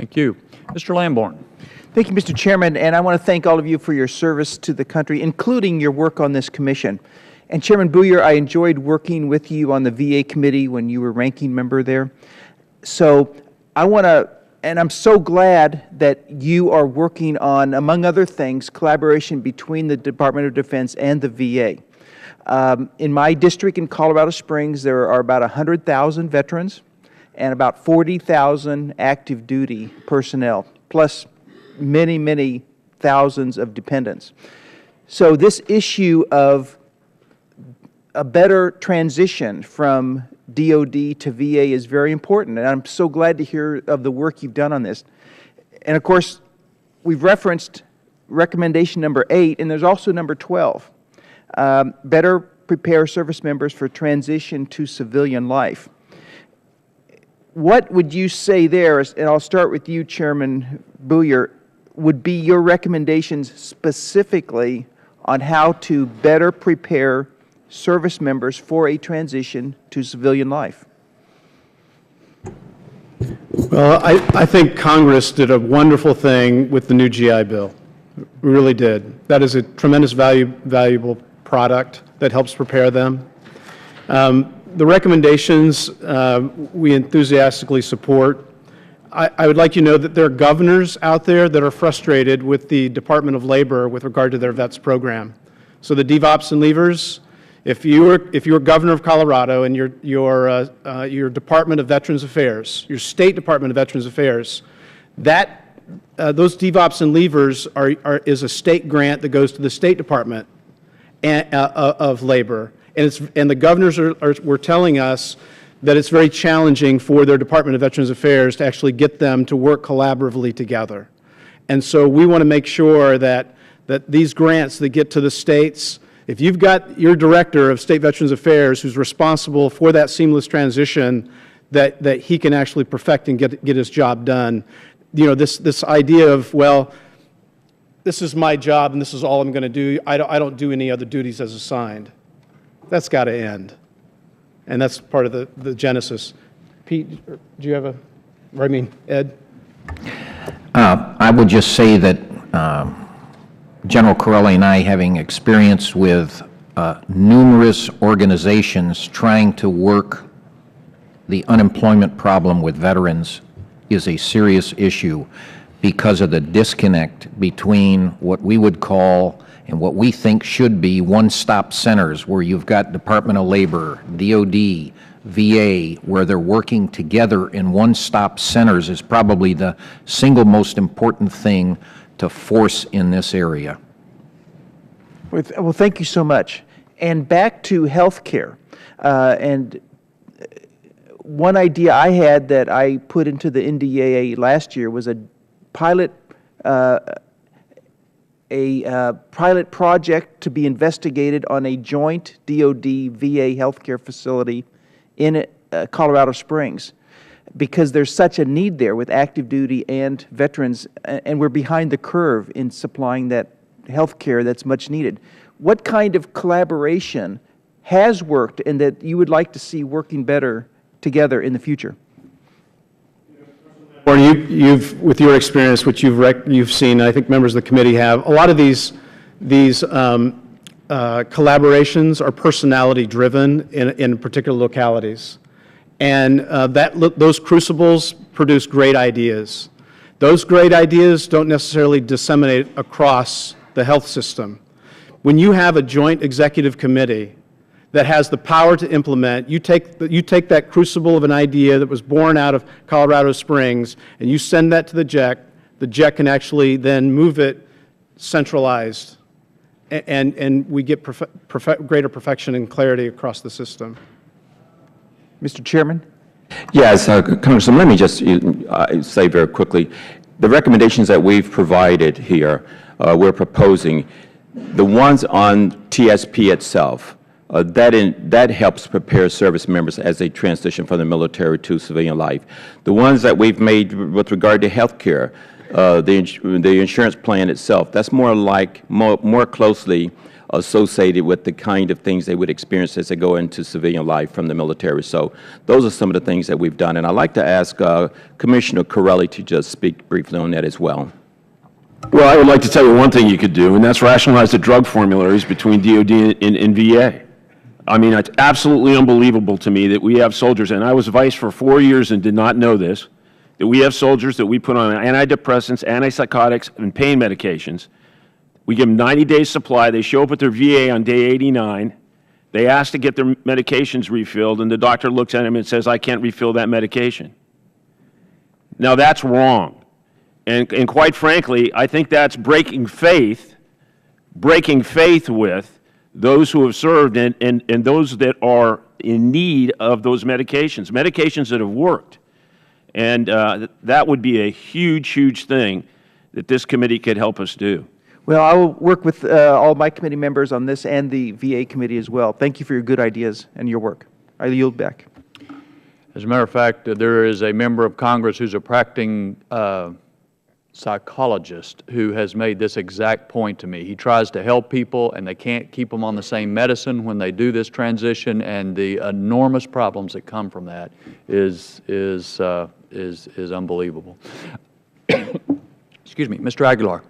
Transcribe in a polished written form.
Thank you. Mr. Lamborn. Thank you, Mr. Chairman, and I want to thank all of you for your service to the country, including your work on this commission. And Chairman Booyer, I enjoyed working with you on the VA committee when you were ranking member there. So I want to, and I'm so glad that you are working on, among other things, collaboration between the Department of Defense and the VA. In my district in Colorado Springs, there are about 100,000 veterans and about 40,000 active duty personnel, plus many, many thousands of dependents. So this issue of a better transition from DOD to VA is very important, and I'm so glad to hear of the work you've done on this. And of course, we've referenced recommendation number 8, and there's also number 12, better prepare service members for transition to civilian life. What would you say there, and I'll start with you, Chairman Booyer, would be your recommendations specifically on how to better prepare service members for a transition to civilian life? Well, I think Congress did a wonderful thing with the new GI Bill. We really did. That is a tremendous valuable product that helps prepare them. The recommendations we enthusiastically support. I would like you to know that there are governors out there that are frustrated with the Department of Labor with regard to their VETS program. So the DVOPs and leavers, if you were governor of Colorado and your Department of Veterans Affairs, your State Department of Veterans Affairs, those DVOPs and leavers is a state grant that goes to the State Department of Labor. And the governors were telling us that it's very challenging for their Department of Veterans Affairs to actually get them to work collaboratively together. And so we want to make sure that these grants that get to the states, if you've got your Director of State Veterans Affairs who's responsible for that seamless transition, that he can actually perfect and get his job done. You know, this idea of, well, this is my job and this is all I'm going to do. I don't do any other duties as assigned. That's got to end. And that's part of the genesis. Pete, do you have Ed? I would just say that General Corelli and I, having experience with numerous organizations trying to work the unemployment problem with veterans, is a serious issue because of the disconnect between what we would call and what we think should be one-stop centers, where you've got Department of Labor, DOD, VA, where they're working together in one-stop centers, is probably the single most important thing to force in this area. Well, thank you so much. And back to health care. And one idea I had that I put into the NDAA last year was a pilot project to be investigated on a joint DOD-VA healthcare facility in Colorado Springs, because there's such a need there with active duty and veterans, and we're behind the curve in supplying that health care that's much needed. What kind of collaboration has worked and that you would like to see working better together in the future? Or with your experience, which you've seen, I think members of the committee have, a lot of these collaborations are personality driven in particular localities, and those crucibles produce great ideas. Those great ideas don't necessarily disseminate across the health system. When you have a joint executive committee that has the power to implement, you take that crucible of an idea that was born out of Colorado Springs and you send that to the JEC can actually then move it centralized, and we get greater perfection and clarity across the system. Mr. Chairman? Yes, Congressman, let me just say very quickly, the recommendations that we've provided here, we're proposing, the ones on TSP itself, that helps prepare service members as they transition from the military to civilian life. The ones that we've made with regard to health care, the insurance plan itself, that's more closely associated with the kind of things they would experience as they go into civilian life from the military. So those are some of the things that we've done. And I'd like to ask Commissioner Corelli to just speak briefly on that as well. Well, I would like to tell you one thing you could do, and that's rationalize the drug formularies between DOD and VA. I mean, it's absolutely unbelievable to me that we have soldiers, and I was vice for 4 years and did not know this, that we have soldiers that we put on antidepressants, antipsychotics, and pain medications. We give them 90 days supply. They show up at their VA on day 89. They ask to get their medications refilled, and the doctor looks at them and says, I can't refill that medication. Now, that's wrong. And quite frankly, I think that's breaking faith with those who have served and those that are in need of those medications that have worked. And that would be a huge, huge thing that this committee could help us do. Well, I will work with all my committee members on this and the VA committee as well. Thank you for your good ideas and your work. I yield back. As a matter of fact, there is a member of Congress who's a practicing psychologist who has made this exact point to me. He tries to help people, and they can't keep them on the same medicine when they do this transition, and the enormous problems that come from that is unbelievable. Excuse me, Mr. Aguilar.